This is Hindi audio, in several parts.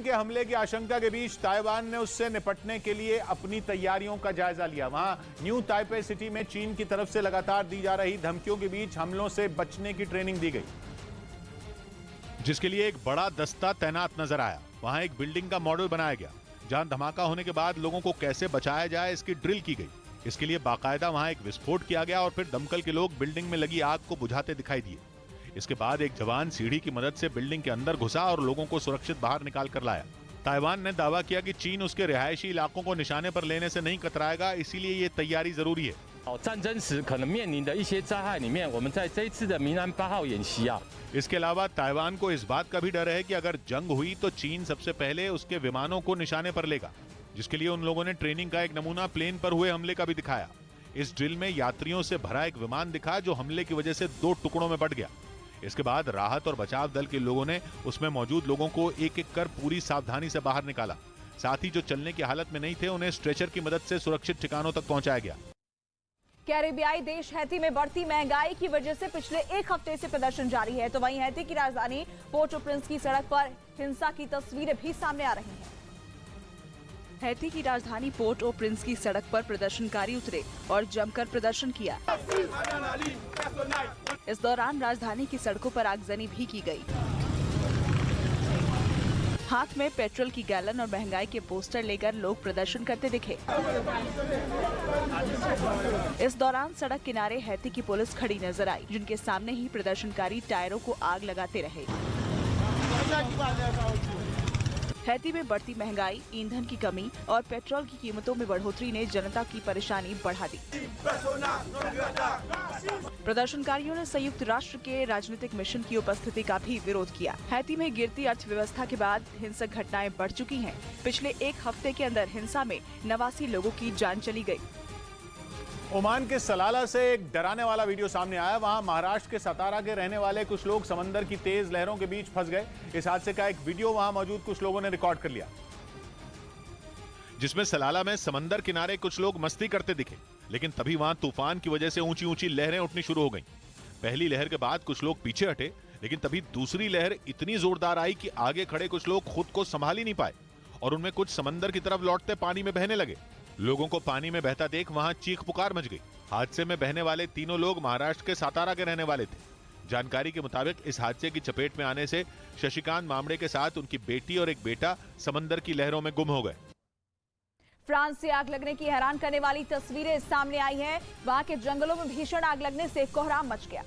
के हमले की आशंका के बीच ताइवान ने उससे निपटने के लिए अपनी तैयारियों का जायजा लिया। वहां न्यू ताइपे सिटी में चीन की तरफ से लगातार दी जा रही धमकियों के बीच हमलों से बचने की ट्रेनिंग दी गई, जिसके लिए एक बड़ा दस्ता तैनात नजर आया। वहां एक बिल्डिंग का मॉडल बनाया गया जहां धमाका होने के बाद लोगों को कैसे बचाया जाए इसकी ड्रिल की गई। इसके लिए बाकायदा वहां एक विस्फोट किया गया और फिर दमकल के लोग बिल्डिंग में लगी आग को बुझाते दिखाई दिए। इसके बाद एक जवान सीढ़ी की मदद से बिल्डिंग के अंदर घुसा और लोगों को सुरक्षित बाहर निकाल कर लाया। ताइवान ने दावा किया कि चीन उसके रिहायशी इलाकों को निशाने पर लेने से नहीं कतराएगा, इसीलिए ये तैयारी जरूरी है। 战争时可能面临的一些灾害里面，我们在这一次的明安8号演习啊。 इसके अलावा ताइवान को इस बात का भी डर है कि अगर जंग हुई तो चीन सबसे पहले उसके विमानों को निशाने पर लेगा, जिसके लिए उन लोगों ने ट्रेनिंग का एक नमूना प्लेन पर हुए हमले का भी दिखाया। इस ड्रिल में यात्रियों से भरा एक विमान दिखा जो हमले की वजह से 2 टुकड़ों में बंट गया। इसके बाद राहत और बचाव दल के लोगों ने उसमें मौजूद लोगों को एक एक कर पूरी सावधानी से बाहर निकाला। साथ ही जो चलने की हालत में नहीं थे उन्हें स्ट्रेचर की मदद से सुरक्षित ठिकानों तक पहुंचाया गया। कैरेबियाई देश हैती में बढ़ती महंगाई की वजह से पिछले एक हफ्ते से प्रदर्शन जारी है, तो वहीं हैती की राजधानी पोर्ट ओ प्रिंस की सड़क पर हिंसा की तस्वीरें भी सामने आ रही हैं। हैती की राजधानी पोर्ट ओ प्रिंस की सड़क पर प्रदर्शनकारी उतरे और जमकर प्रदर्शन किया। इस दौरान राजधानी की सड़कों पर आगजनी भी की गई। हाथ में पेट्रोल की गैलन और महंगाई के पोस्टर लेकर लोग प्रदर्शन करते दिखे। इस दौरान सड़क किनारे हैती की पुलिस खड़ी नजर आई, जिनके सामने ही प्रदर्शनकारी टायरों को आग लगाते रहे। हैती में बढ़ती महंगाई, ईंधन की कमी और पेट्रोल की कीमतों में बढ़ोतरी ने जनता की परेशानी बढ़ा दी। प्रदर्शनकारियों ने संयुक्त राष्ट्र के राजनीतिक मिशन की उपस्थिति का भी विरोध किया। हैती में गिरती अर्थव्यवस्था के बाद हिंसक घटनाएं बढ़ चुकी हैं। पिछले एक हफ्ते के अंदर हिंसा में 89 लोगों की जान चली गई। ओमान के सलाला से एक डराने वाला वीडियो सामने आया। वहां महाराष्ट्र के सतारा के रहने वाले कुछ लोग समंदर की तेज लहरों के बीच फंस गए। इस हादसे का एक वीडियो वहां मौजूद कुछ लोगों ने रिकॉर्ड कर लिया, जिसमें सलाला में समंदर किनारे कुछ लोग मस्ती करते दिखे, लेकिन तभी वहां तूफान की वजह से ऊंची ऊंची लहरें उठनी शुरू हो गईं। पहली लहर के बाद कुछ लोग पीछे हटे, लेकिन तभी दूसरी लहर इतनी जोरदार आई कि आगे खड़े कुछ लोग खुद को संभाल ही नहीं पाए और उनमें कुछ समंदर की तरफ लौटते पानी में बहने लगे। लोगों को पानी में बहता देख वहां चीख पुकार मच गई। हादसे में बहने वाले तीनों लोग महाराष्ट्र के सातारा के रहने वाले थे। जानकारी के मुताबिक इस हादसे की चपेट में आने से शशिकांत मामड़े के साथ उनकी बेटी और एक बेटा समंदर की लहरों में गुम हो गए। फ्रांस से आग लगने की हैरान करने वाली तस्वीरें सामने आई हैं। वहां के जंगलों में भीषण आग लगने से कोहराम मच गया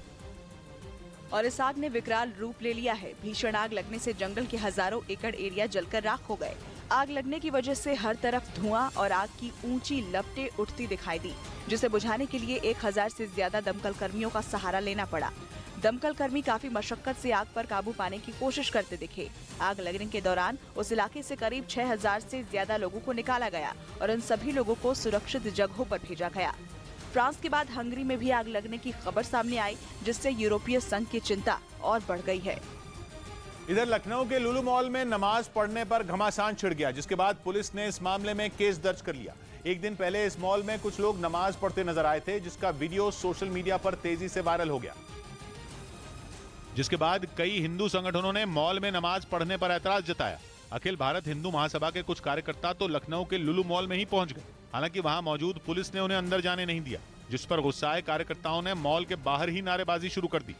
और इस आग ने विकराल रूप ले लिया है। भीषण आग लगने से जंगल के हजारों एकड़ एरिया जलकर राख हो गए। आग लगने की वजह से हर तरफ धुआं और आग की ऊंची लपटें उठती दिखाई दी, जिसे बुझाने के लिए 1000 से ज्यादा दमकल कर्मियों का सहारा लेना पड़ा। दमकल कर्मी काफी मशक्कत से आग पर काबू पाने की कोशिश करते दिखे। आग लगने के दौरान उस इलाके से करीब 6000 से ज्यादा लोगों को निकाला गया और इन सभी लोगों को सुरक्षित जगहों पर भेजा गया। फ्रांस के बाद हंगरी में भी आग लगने की खबर सामने आई, जिससे यूरोपीय संघ की चिंता और बढ़ गई है। इधर लखनऊ के लुलु मॉल में नमाज पढ़ने पर घमासान छिड़ गया, जिसके बाद पुलिस ने इस मामले में केस दर्ज कर लिया। एक दिन पहले इस मॉल में कुछ लोग नमाज पढ़ते नजर आए थे, जिसका वीडियो सोशल मीडिया पर तेजी से वायरल हो गया, जिसके बाद कई हिंदू संगठनों ने मॉल में नमाज पढ़ने पर ऐतराज जताया। अखिल भारत हिंदू महासभा के कुछ कार्यकर्ता तो लखनऊ के लुलु मॉल में ही पहुंच गए। हालांकि वहां मौजूद पुलिस ने उन्हें अंदर जाने नहीं दिया, जिस पर गुस्साए कार्यकर्ताओं ने मॉल के बाहर ही नारेबाजी शुरू कर दी।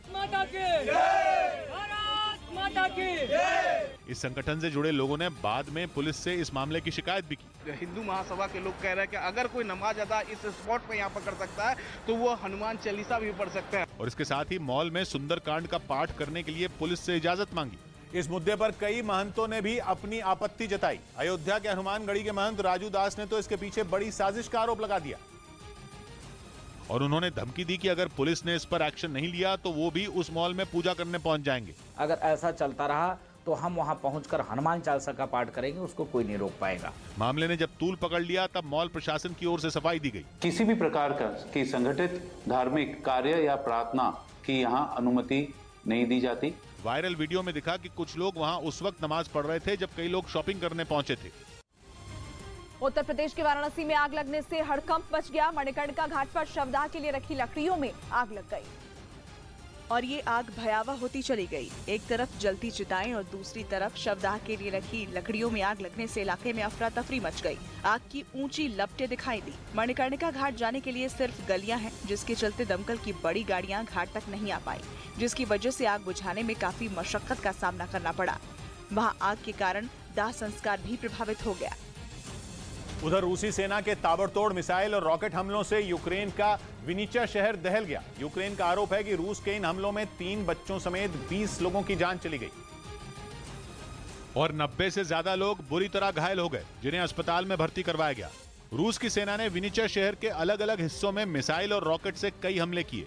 इस संगठन से जुड़े लोगों ने बाद में पुलिस से इस मामले की शिकायत भी की। हिंदू महासभा के लोग कह रहे हैं कि अगर कोई नमाज अदा इस स्पॉट पे यहाँ पर कर सकता है तो वो हनुमान चालीसा भी पढ़ सकते हैं। और इसके साथ ही मॉल में सुंदरकांड का पाठ करने के लिए पुलिस से इजाजत मांगी। इस मुद्दे पर कई महंतों ने भी अपनी आपत्ति जताई। अयोध्या के हनुमानगढ़ी के महंत राजू दास ने तो इसके पीछे बड़ी साजिश का आरोप लगा दिया और उन्होंने धमकी दी कि अगर पुलिस ने इस पर एक्शन नहीं लिया तो वो भी उस मॉल में पूजा करने पहुंच जाएंगे। अगर ऐसा चलता रहा तो हम वहां पहुंचकर हनुमान चालीसा का पाठ करेंगे, उसको कोई नहीं रोक पाएगा। मामले ने जब तूल पकड़ लिया तब मॉल प्रशासन की ओर से सफाई दी गई। किसी भी प्रकार की संगठित धार्मिक कार्य या प्रार्थना की यहाँ अनुमति नहीं दी जाती। वायरल वीडियो में दिखा कि कुछ लोग वहां उस वक्त नमाज पढ़ रहे थे जब कई लोग शॉपिंग करने पहुंचे थे। उत्तर प्रदेश के वाराणसी में आग लगने से हड़कंप मच गया। मणिकर्णिका घाट पर शवदाह के लिए रखी लकड़ियों में आग लग गई और ये आग भयावह होती चली गई। एक तरफ जलती चिताएं और दूसरी तरफ शवदाह के लिए रखी लकड़ियों में आग लगने से इलाके में अफरा तफरी मच गई। आग की ऊंची लपटें दिखाई दी। मणिकर्णिका घाट जाने के लिए सिर्फ गलियां हैं, जिसके चलते दमकल की बड़ी गाड़ियां घाट तक नहीं आ पाई, जिसकी वजह से आग बुझाने में काफी मशक्कत का सामना करना पड़ा। वहाँ आग के कारण दाह संस्कार भी प्रभावित हो गया। उधर रूसी सेना के ताबड़तोड़ मिसाइल और रॉकेट हमलों से यूक्रेन का विनिचा शहर दहल गया। यूक्रेन का आरोप है कि रूस के इन हमलों में 3 बच्चों समेत 20 लोगों की जान चली गई और 90 से ज्यादा लोग बुरी तरह घायल हो गए, जिन्हें अस्पताल में भर्ती करवाया गया। रूस की सेना ने विनिचा शहर के अलग अलग हिस्सों में मिसाइल और रॉकेट से कई हमले किए।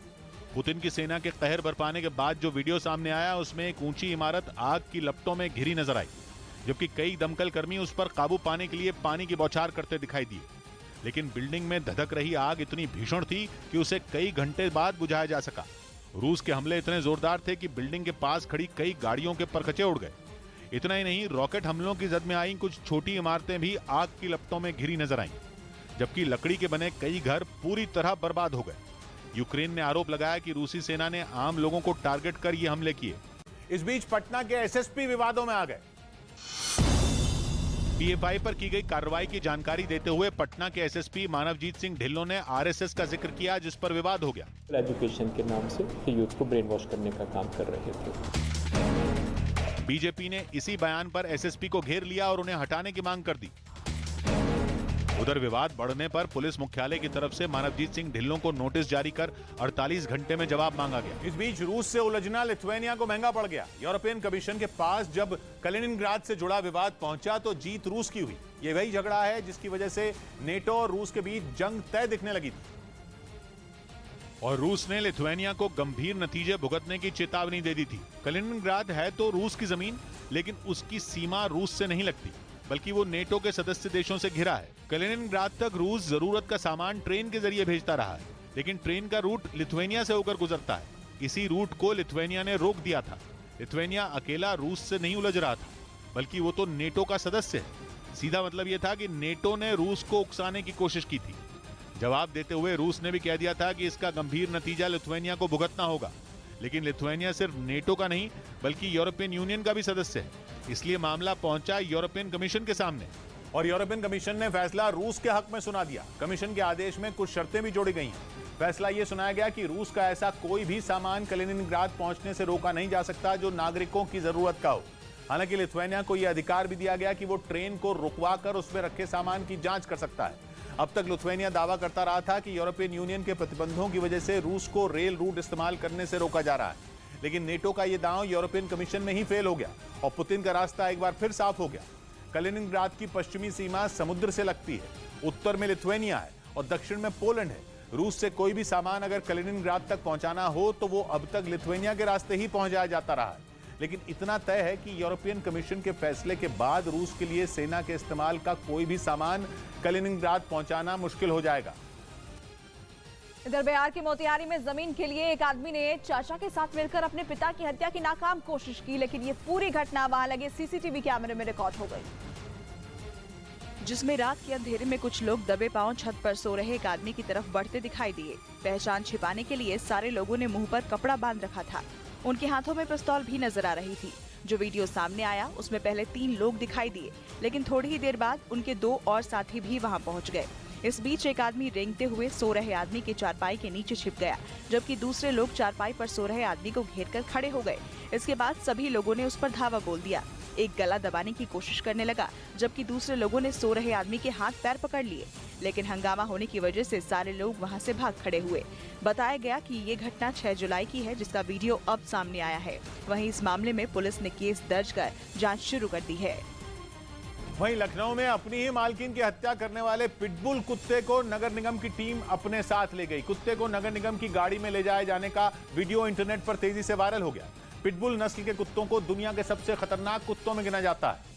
पुतिन की सेना के कहर बरपाने के बाद जो वीडियो सामने आया, उसमें एक ऊंची इमारत आग की लपटों में घिरी नजर आई, जबकि कई दमकल कर्मी उस पर काबू पाने के लिए पानी की बौछार करते दिखाई दिए। लेकिन बिल्डिंग में धधक रही आग इतनी भीषण थी कि उसे कई घंटे बाद बुझाया जा सका। रूस के हमले इतने जोरदार थे कि बिल्डिंग के पास खड़ी कई गाड़ियों के परखचे उड़ गए। इतना ही नहीं, रॉकेट हमलों की जद में आई कुछ छोटी इमारतें भी आग की लपटों में घिरी नजर आईं, जबकि लकड़ी के बने कई घर पूरी तरह बर्बाद हो गए। यूक्रेन ने आरोप लगाया कि रूसी सेना ने आम लोगों को टारगेट कर ये हमले किए। इस बीच पटना के एसएसपी विवादों में आ गए। पीएफआई पर की गई कार्रवाई की जानकारी देते हुए पटना के एसएसपी मानवजीत सिंह ढिल्लों ने आरएसएस का जिक्र किया, जिस पर विवाद हो गया। एजुकेशन के नाम से यूथ को ब्रेन वॉश करने का काम कर रहे थे। बीजेपी ने इसी बयान पर एसएसपी को घेर लिया और उन्हें हटाने की मांग कर दी। उधर विवाद बढ़ने पर पुलिस मुख्यालय की तरफ से मानवजीत सिंह ढिल्लों को नोटिस जारी कर 48 घंटे में जवाब मांगा गया। इस बीच रूस से उलझना लिथुआनिया को महंगा पड़ गया। यूरोपियन कमीशन के पास जब कलिनिनग्राड से जुड़ा विवाद पहुंचा तो जीत रूस की हुई। ये वही झगड़ा है जिसकी वजह से नेटो और रूस के बीच जंग तय दिखने लगी थी और रूस ने लिथुआनिया को गंभीर नतीजे भुगतने की चेतावनी दे दी थी। कलिनिनग्राड है तो रूस की जमीन, लेकिन उसकी सीमा रूस से नहीं लगती, बल्कि वो नेटो के सदस्य देशों से घिरा है। कलिनिनग्राड तक रूस जरूरत का सामान ट्रेन के जरिए भेजता रहा है, लेकिन ट्रेन का रूट लिथुआनिया से होकर गुजरता है। इसी रूट को लिथुआनिया ने रोक दिया था। लिथुआनिया अकेला रूस से नहीं उलझ रहा था, बल्कि वो तो नेटो का सदस्य है। सीधा मतलब ये था कि नेटो ने रूस को उकसाने की कोशिश की थी। जवाब देते हुए रूस ने भी कह दिया था कि इसका गंभीर नतीजा लिथुआनिया को भुगतना होगा। लेकिन लिथुआनिया सिर्फ नेटो का नहीं, बल्कि यूरोपियन यूनियन का भी सदस्य है, इसलिए मामला पहुंचा यूरोपियन कमीशन के सामने और यूरोपियन कमीशन ने फैसला रूस के हक में सुना दिया। कमीशन के आदेश में कुछ शर्तें भी जोड़ी गई हैं। फैसला ये सुनाया गया कि रूस का ऐसा कोई भी सामान कलिनिनग्राड पहुंचने से रोका नहीं जा सकता जो नागरिकों की जरूरत का हो। हालांकि लिथुआनिया को यह अधिकार भी दिया गया कि वो ट्रेन को रुकवा कर उसमें रखे सामान की जांच कर सकता है। अब तक लिथुआनिया दावा करता रहा था कि यूरोपियन यूनियन के प्रतिबंधों की वजह से रूस को रेल रूट इस्तेमाल करने से रोका जा रहा है, लेकिन नेटो का यह दांव यूरोपियन कमीशन में ही फेल हो गया और पुतिन का रास्ता एक बार फिर साफ हो गया। कलिनिनग्राड की पश्चिमी सीमा समुद्र से लगती है, उत्तर में लिथुआनिया है और दक्षिण में पोलैंड है। रूस से कोई भी सामान अगर कलिनिनग्राड तक पहुंचाना हो तो वो अब तक लिथुआनिया के रास्ते ही पहुंचाया जाता रहा है। लेकिन इतना तय है कि यूरोपियन कमीशन के फैसले के बाद रूस के लिए सेना के इस्तेमाल का कोई भी सामान कलिनिनग्राड पहुंचाना मुश्किल हो जाएगा। इधर बिहार के मोतिहारी में जमीन के लिए एक आदमी ने चाचा के साथ मिलकर अपने पिता की हत्या की नाकाम कोशिश की, लेकिन ये पूरी घटना वहां लगे सीसीटीवी कैमरे में रिकॉर्ड हो गई, जिसमें रात के अंधेरे में कुछ लोग दबे पांव छत पर सो रहे एक आदमी की तरफ बढ़ते दिखाई दिए। पहचान छिपाने के लिए सारे लोगों ने मुंह पर कपड़ा बांध रखा था। उनके हाथों में पिस्तौल भी नजर आ रही थी। जो वीडियो सामने आया उसमें पहले 3 लोग दिखाई दिए, लेकिन थोड़ी ही देर बाद उनके 2 और साथी भी वहां पहुंच गए। इस बीच एक आदमी रेंगते हुए सो रहे आदमी के चारपाई के नीचे छिप गया, जबकि दूसरे लोग चारपाई पर सो रहे आदमी को घेरकर खड़े हो गए। इसके बाद सभी लोगों ने उस पर धावा बोल दिया। एक गला दबाने की कोशिश करने लगा, जबकि दूसरे लोगों ने सो रहे आदमी के हाथ पैर पकड़ लिए, लेकिन हंगामा होने की वजह से सारे लोग वहां से भाग खड़े हुए। बताया गया कि ये घटना 6 जुलाई की है, जिसका वीडियो अब सामने आया है। वहीं इस मामले में पुलिस ने केस दर्ज कर जांच शुरू कर दी है। वहीं लखनऊ में अपनी ही मालकिन की हत्या करने वाले पिटबुल कुत्ते को नगर निगम की टीम अपने साथ ले गई। कुत्ते को नगर निगम की गाड़ी में ले जाए जाने का वीडियो इंटरनेट पर तेजी से वायरल हो गया। पिटबुल नस्ल के कुत्तों को दुनिया के सबसे खतरनाक कुत्तों में गिना जाता है,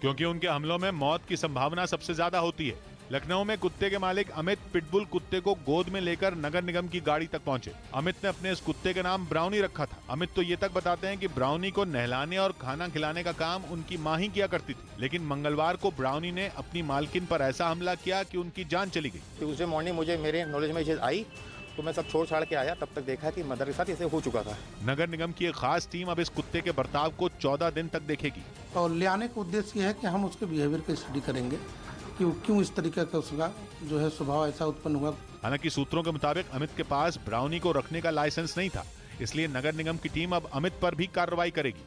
क्योंकि उनके हमलों में मौत की संभावना सबसे ज्यादा होती है। लखनऊ में कुत्ते के मालिक अमित पिटबुल कुत्ते को गोद में लेकर नगर निगम की गाड़ी तक पहुंचे। अमित ने अपने इस कुत्ते का नाम ब्राउनी रखा था। अमित तो ये तक बताते हैं कि ब्राउनी को नहलाने और खाना खिलाने का काम उनकी मां ही किया करती थी, लेकिन मंगलवार को ब्राउनी ने अपनी मालकिन पर ऐसा हमला किया कि उनकी जान चली गई। ट्यूसडे मॉर्निंग मुझे मेरे नॉलेज में चीज आई तो मैं सब छोड़ छाड़ के आया, तब तक देखा कि मदर के साथ ऐसे हो चुका था। नगर निगम की एक खास टीम अब इस कुत्ते के बर्ताव को 14 दिन तक देखेगी। और ले आने का उद्देश्य ये है कि हम उसके बिहेवियर की स्टडी करेंगे कि क्यों इस तरीके का उसका जो है स्वभाव ऐसा उत्पन्न हुआ। हालांकि सूत्रों के मुताबिक अमित के पास ब्राउनी को रखने का लाइसेंस नहीं था, इसलिए नगर निगम की टीम अब अमित पर भी कार्रवाई करेगी।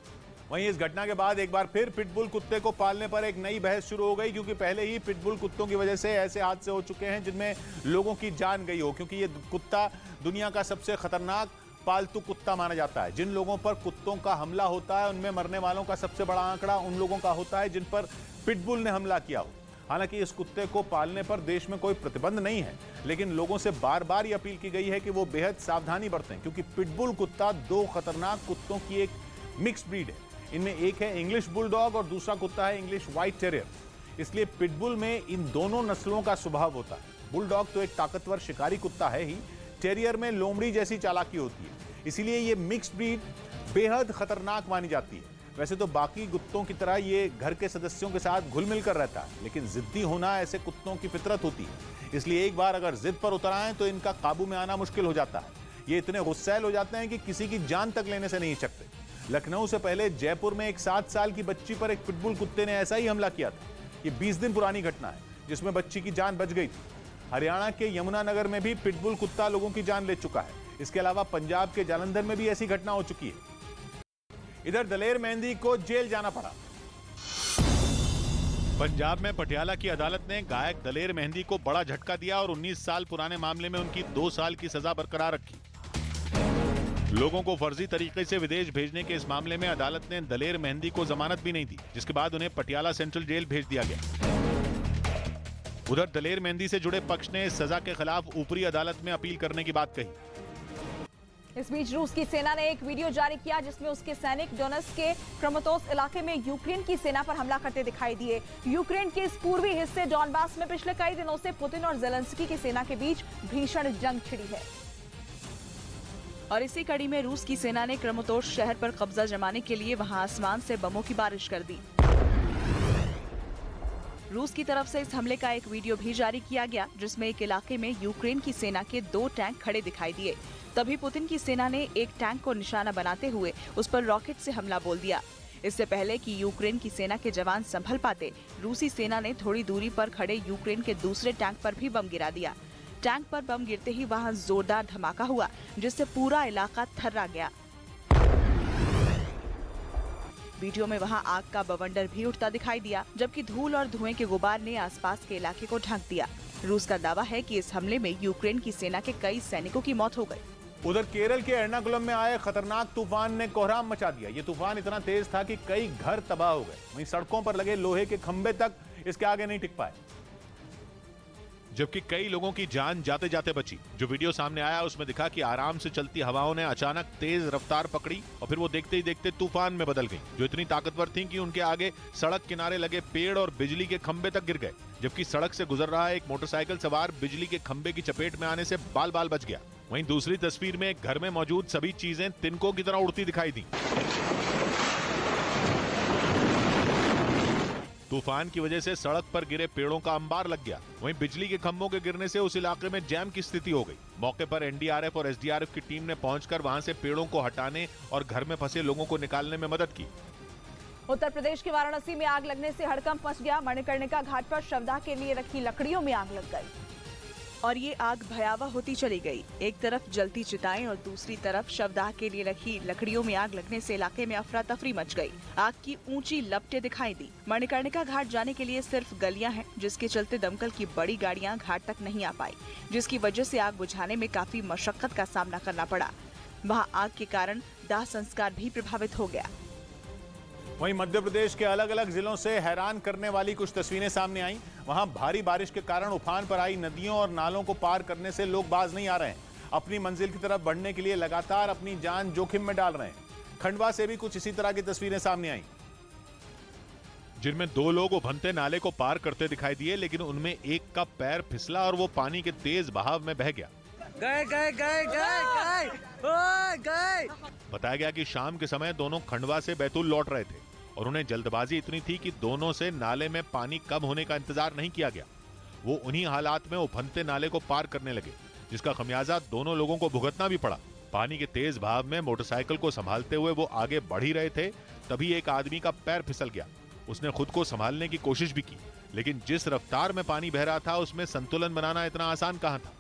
वहीं इस घटना के बाद एक बार फिर पिटबुल कुत्ते को पालने पर एक नई बहस शुरू हो गई, क्योंकि पहले ही पिटबुल कुत्तों की वजह से ऐसे हादसे हो चुके हैं जिनमें लोगों की जान गई हो, क्योंकि ये कुत्ता दुनिया का सबसे खतरनाक पालतू कुत्ता माना जाता है। जिन लोगों पर कुत्तों का हमला होता है उनमें मरने वालों का सबसे बड़ा आंकड़ा उन लोगों का होता है जिन पर पिटबुल ने हमला किया हो। हालांकि इस कुत्ते को पालने पर देश में कोई प्रतिबंध नहीं है, लेकिन लोगों से बार बार ये अपील की गई है कि वो बेहद सावधानी बरतें, क्योंकि पिटबुल कुत्ता दो खतरनाक कुत्तों की एक मिक्स ब्रीड है। इनमें एक है इंग्लिश बुलडॉग और दूसरा कुत्ता है इंग्लिश व्हाइट टेरियर। इसलिए पिटबुल में इन दोनों नस्लों का स्वभाव होता है। बुलडॉग तो एक ताकतवर शिकारी कुत्ता है ही, टेरियर में लोमड़ी जैसी चालाकी होती है, इसीलिए ये मिक्स ब्रीड बेहद खतरनाक मानी जाती है। वैसे तो बाकी कुत्तों की तरह ये घर के सदस्यों के साथ घुल मिल कर रहता है, लेकिन जिद्दी होना ऐसे कुत्तों की फितरत होती है। इसलिए एक बार अगर जिद पर उतर आए तो इनका काबू में आना मुश्किल हो जाता है। ये इतने गुस्सैल हो जाते हैं कि किसी की जान तक लेने से नहीं सकते। लखनऊ से पहले जयपुर में एक 7 साल की बच्ची पर एक पिटबुल कुत्ते ने ऐसा ही हमला किया था। ये 20 दिन पुरानी घटना है, जिसमें बच्ची की जान बच गई थी। हरियाणा के यमुनानगर में भी पिटबुल कुत्ता लोगों की जान ले चुका है। इसके अलावा पंजाब के जालंधर में भी ऐसी घटना हो चुकी है। इधर दलेर मेहंदी को जेल जाना पड़ा। पंजाब में पटियाला की अदालत ने गायक दलेर मेहंदी को बड़ा झटका दिया और 19 साल पुराने मामले में उनकी 2 साल की सजा बरकरार रखी। लोगों को फर्जी तरीके से विदेश भेजने के इस मामले में अदालत ने दलेर मेहंदी को जमानत भी नहीं दी, जिसके बाद उन्हें पटियाला सेंट्रल जेल भेज दिया गया। उधर दलेर मेहंदी से जुड़े पक्ष ने सजा के खिलाफ ऊपरी अदालत में अपील करने की बात कही। इस बीच रूस की सेना ने एक वीडियो जारी किया जिसमें उसके सैनिक डोनेट्स्क के क्रामातोर्स्क इलाके में यूक्रेन की सेना पर हमला करते दिखाई दिए। यूक्रेन के इस पूर्वी हिस्से डॉनबास में पिछले कई दिनों से पुतिन और ज़ेलेंस्की की सेना के बीच भीषण जंग छिड़ी है। और इसी कड़ी में रूस की सेना ने क्रामातोर्स्क शहर पर कब्जा जमाने के लिए वहां आसमान से बमों की बारिश कर दी। रूस की तरफ से इस हमले का एक वीडियो भी जारी किया गया, जिसमें एक इलाके में यूक्रेन की सेना के 2 टैंक खड़े दिखाई दिए। तभी पुतिन की सेना ने एक टैंक को निशाना बनाते हुए उस पर रॉकेट से हमला बोल दिया। इससे पहले कि यूक्रेन की सेना के जवान संभल पाते, रूसी सेना ने थोड़ी दूरी पर खड़े यूक्रेन के दूसरे टैंक पर भी बम गिरा दिया। टैंक पर बम गिरते ही वहां जोरदार धमाका हुआ, जिससे पूरा इलाका थर्रा गया। वीडियो में वहां आग का बवंडर भी उठता दिखाई दिया, जबकि धूल और धुएं के गुबार ने आसपास के इलाके को ढक दिया। रूस का दावा है कि इस हमले में यूक्रेन की सेना के कई सैनिकों की मौत हो गई। उधर केरल के एर्नाकुलम में आए खतरनाक तूफान ने कोहराम मचा दिया। ये तूफान इतना तेज था कि कई घर तबाह हो गए। वहीं सड़कों पर लगे लोहे के खंभे तक इसके आगे नहीं टिक पाए, जबकि कई लोगों की जान जाते जाते बची। जो वीडियो सामने आया उसमें दिखा कि आराम से चलती हवाओं ने अचानक तेज रफ्तार पकड़ी और फिर वो देखते ही देखते तूफान में बदल गई, जो इतनी ताकतवर थी कि उनके आगे सड़क किनारे लगे पेड़ और बिजली के खंभे तक गिर गए। जबकि सड़क से गुजर रहा एक मोटरसाइकिल सवार बिजली के खंभे की चपेट में आने से बाल बाल बच गया। वहीं दूसरी तस्वीर में एक घर में मौजूद सभी चीजें तिनकों की तरह उड़ती दिखाई दी। तूफान की वजह से सड़क पर गिरे पेड़ों का अंबार लग गया। वहीं बिजली के खंभों के गिरने से उस इलाके में जैम की स्थिति हो गई। मौके पर एनडीआरएफ और एसडीआरएफ की टीम ने पहुंचकर वहां से पेड़ों को हटाने और घर में फंसे लोगों को निकालने में मदद की। उत्तर प्रदेश के वाराणसी में आग लगने से हड़कंप मच गया। मणिकर्णिका घाट पर शवदाह के लिए रखी लकड़ियों में आग लग गई और ये आग भयावह होती चली गई। एक तरफ जलती चिताएं और दूसरी तरफ शवदाह के लिए रखी लकड़ियों में आग लगने से इलाके में अफरा तफरी मच गई। आग की ऊंची लपटें दिखाई दी। मणिकर्णिका घाट जाने के लिए सिर्फ गलियां हैं, जिसके चलते दमकल की बड़ी गाड़ियां घाट तक नहीं आ पाई, जिसकी वजह से आग बुझाने में काफी मशक्कत का सामना करना पड़ा। वहां आग के कारण दाह संस्कार भी प्रभावित हो गया। वहीं मध्य प्रदेश के अलग अलग जिलों से हैरान करने वाली कुछ तस्वीरें सामने आई। वहां भारी बारिश के कारण उफान पर आई नदियों और नालों को पार करने से लोग बाज नहीं आ रहे हैं। अपनी मंजिल की तरफ बढ़ने के लिए लगातार अपनी जान जोखिम में डाल रहे हैं। खंडवा से भी कुछ इसी तरह की तस्वीरें सामने आई, जिनमें 2 लोग उफनते नाले को पार करते दिखाई दिए, लेकिन उनमें एक का पैर फिसला और वो पानी के तेज बहाव में बह गया। बताया गया कि शाम के समय दोनों खंडवा से बैतूल लौट रहे थे और उन्हें जल्दबाजी इतनी थी कि दोनों से नाले में पानी कम होने का इंतजार नहीं किया गया। वो उन्हीं हालात में उफनते नाले को पार करने लगे। जिसका खमियाजा दोनों लोगों को भुगतना भी पड़ा। पानी के तेज बहाव में मोटरसाइकिल को संभालते हुए वो आगे बढ़ ही रहे थे, तभी एक आदमी का पैर फिसल गया। उसने खुद को संभालने की कोशिश भी की, लेकिन जिस रफ्तार में पानी बह रहा था उसमें संतुलन बनाना इतना आसान कहां था।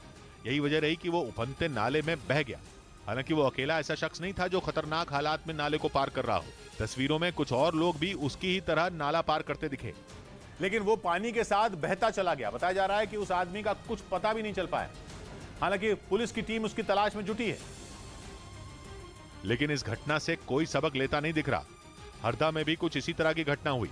यही वजह रही कि वो उफनते नाले में बह गया। हालांकि वो अकेला ऐसा शख्स नहीं था जो खतरनाक हालात में नाले को पार कर रहा हो। तस्वीरों में कुछ और लोग भी उसकी ही तरह नाला पार करते दिखे, लेकिन वो पानी के साथ बहता चला गया। बताया जा रहा है कि उस आदमी का कुछ पता भी नहीं चल पाया। हालांकि पुलिस की टीम उसकी तलाश में जुटी है, लेकिन इस घटना से कोई सबक लेता नहीं दिख रहा। हरदा में भी कुछ इसी तरह की घटना हुई।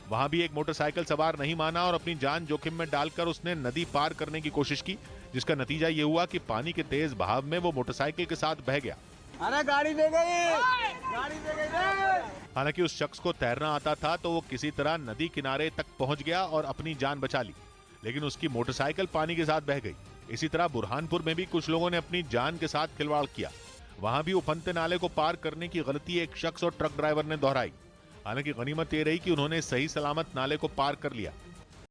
वहां भी एक मोटरसाइकिल सवार नहीं माना और अपनी जान जोखिम में डालकर उसने नदी पार करने की कोशिश की, जिसका नतीजा ये हुआ कि पानी के तेज बहाव में वो मोटरसाइकिल के साथ बह गया। अरे गाड़ी दे गई, गाड़ी दे गई। हालांकि उस शख्स को तैरना आता था तो वो किसी तरह नदी किनारे तक पहुंच गया और अपनी जान बचा ली, लेकिन उसकी मोटरसाइकिल पानी के साथ बह गई। इसी तरह बुरहानपुर में भी कुछ लोगों ने अपनी जान के साथ खिलवाड़ किया। वहां भी उफनते नाले को पार करने की गलती एक शख्स और ट्रक ड्राइवर ने दोहराई। हालांकि गनीमत ये रही कि उन्होंने सही सलामत नाले को पार कर लिया।